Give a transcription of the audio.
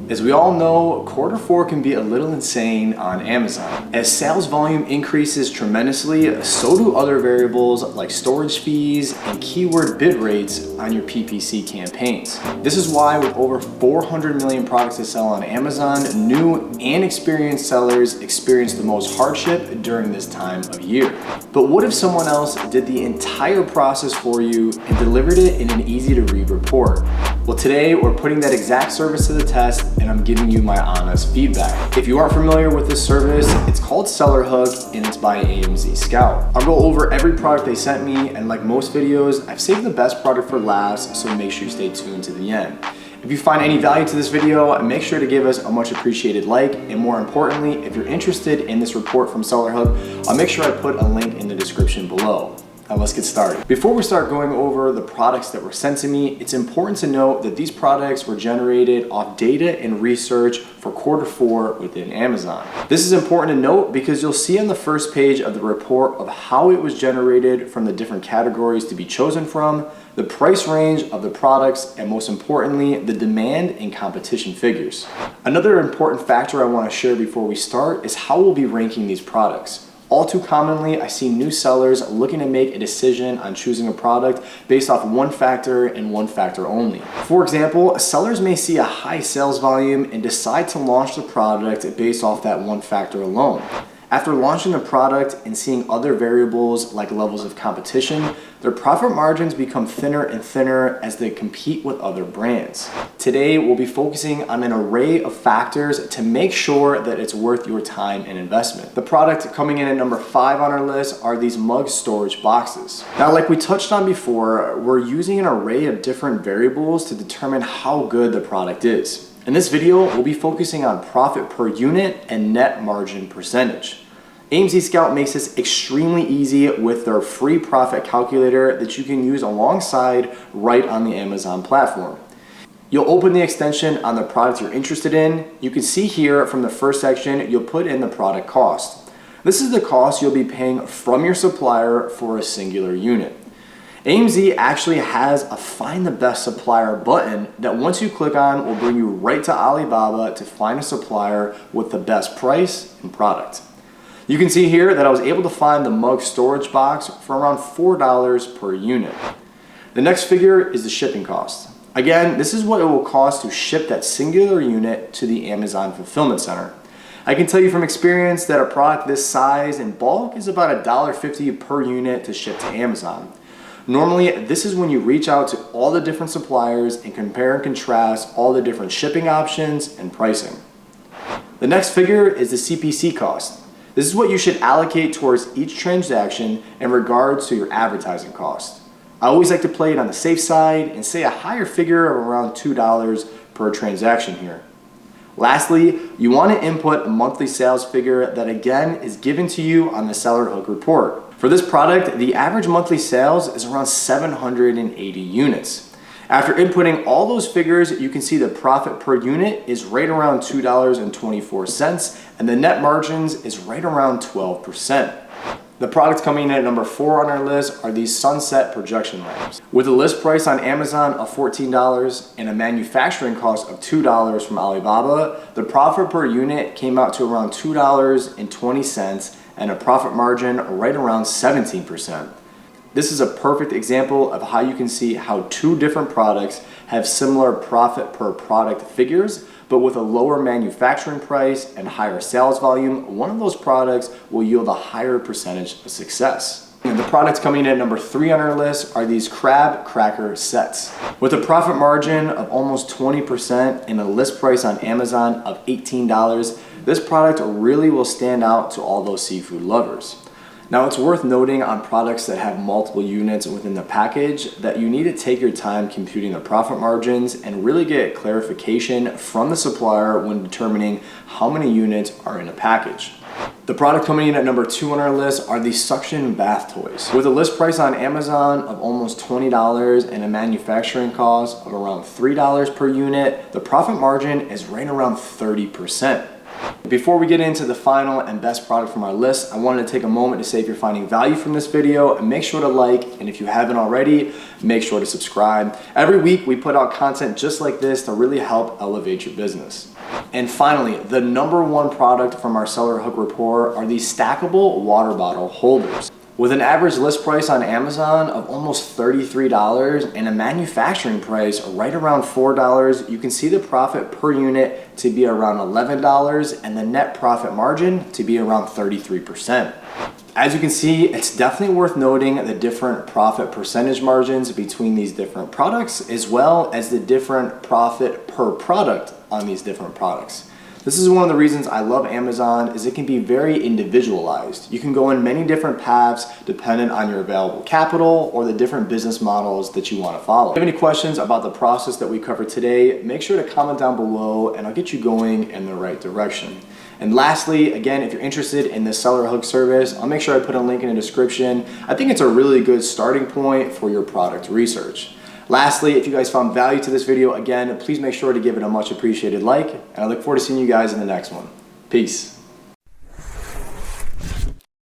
As we all know, Q4 can be a little insane on Amazon. As sales volume increases tremendously, so do other variables like storage fees and keyword bid rates on your PPC campaigns. This is why with over 400 million products to sell on Amazon, new and experienced sellers experience the most hardship during this time of year. But what if someone else did the entire process for you and delivered it in an easy to read report? Well, today we're putting that exact service to the test and I'm giving you my honest feedback. If you aren't familiar with this service, it's called Seller Hook and it's by AMZ Scout. I'll go over every product they sent me, and like most videos, I've saved the best product for last, so make sure you stay tuned to the end. If you find any value to this video, make sure to give us a much appreciated like, and more importantly, if you're interested in this report from Seller Hook, I'll make sure I put a link in the description below. Now let's get started. Before we start going over the products that were sent to me, it's important to note that these products were generated off data and research for Q4 within Amazon. This is important to note because you'll see on the first page of the report of how it was generated from the different categories to be chosen from, the price range of the products, and most importantly, the demand and competition figures. Another important factor I want to share before we start is how we'll be ranking these products. All too commonly, I see new sellers looking to make a decision on choosing a product based off one factor and one factor only. For example, sellers may see a high sales volume and decide to launch the product based off that one factor alone. After launching the product and seeing other variables like levels of competition, their profit margins become thinner and thinner as they compete with other brands. Today, we'll be focusing on an array of factors to make sure that it's worth your time and investment. The product coming in at number 5 on our list are these mug storage boxes. Now, like we touched on before, we're using an array of different variables to determine how good the product is. In this video, we'll be focusing on profit per unit and net margin percentage. AMZ Scout makes this extremely easy with their free profit calculator that you can use alongside right on the Amazon platform. You'll open the extension on the product you're interested in. You can see here from the first section, you'll put in the product cost. This is the cost you'll be paying from your supplier for a singular unit. AMZ actually has a Find the Best Supplier button that once you click on will bring you right to Alibaba to find a supplier with the best price and product. You can see here that I was able to find the mug storage box for around $4 per unit. The next figure is the shipping cost. Again, this is what it will cost to ship that singular unit to the Amazon fulfillment center. I can tell you from experience that a product this size in bulk is about $1.50 per unit to ship to Amazon. Normally, this is when you reach out to all the different suppliers and compare and contrast all the different shipping options and pricing. The next figure is the CPC cost. This is what you should allocate towards each transaction in regards to your advertising cost. I always like to play it on the safe side and say a higher figure of around $2 per transaction here. Lastly, you want to input a monthly sales figure that again is given to you on the Seller Hook report. For this product, the average monthly sales is around 780 units. After inputting all those figures, you can see the profit per unit is right around $2.24 and the net margins is right around 12%. The products coming in at number 4 on our list are these sunset projection lamps. With a list price on Amazon of $14 and a manufacturing cost of $2 from Alibaba, the profit per unit came out to around $2.20 and a profit margin right around 17%. This is a perfect example of how you can see how two different products have similar profit per product figures, but with a lower manufacturing price and higher sales volume, one of those products will yield a higher percentage of success. And the products coming in at number 3 on our list are these crab cracker sets. With a profit margin of almost 20% and a list price on Amazon of $18, this product really will stand out to all those seafood lovers. Now, it's worth noting on products that have multiple units within the package that you need to take your time computing the profit margins and really get clarification from the supplier when determining how many units are in a package. The product coming in at number 2 on our list are these suction bath toys. With a list price on Amazon of almost $20 and a manufacturing cost of around $3 per unit, the profit margin is right around 30%. Before we get into the final and best product from our list, I wanted to take a moment to say if you're finding value from this video, make sure to like, and if you haven't already, make sure to subscribe. Every week we put out content just like this to really help elevate your business. And finally, the number one product from our seller hook report are these stackable water bottle holders. With an average list price on Amazon of almost $33 and a manufacturing price right around $4, you can see the profit per unit to be around $11 and the net profit margin to be around 33%. As you can see, it's definitely worth noting the different profit percentage margins between these different products, as well as the different profit per product on these different products. This is one of the reasons I love Amazon, is it can be very individualized. You can go in many different paths dependent on your available capital or the different business models that you want to follow. If you have any questions about the process that we covered today, make sure to comment down below and I'll get you going in the right direction. And lastly, again, if you're interested in this seller hook service, I'll make sure I put a link in the description. I think it's a really good starting point for your product research. Lastly, if you guys found value to this video, again, please make sure to give it a much appreciated like, and I look forward to seeing you guys in the next one. Peace.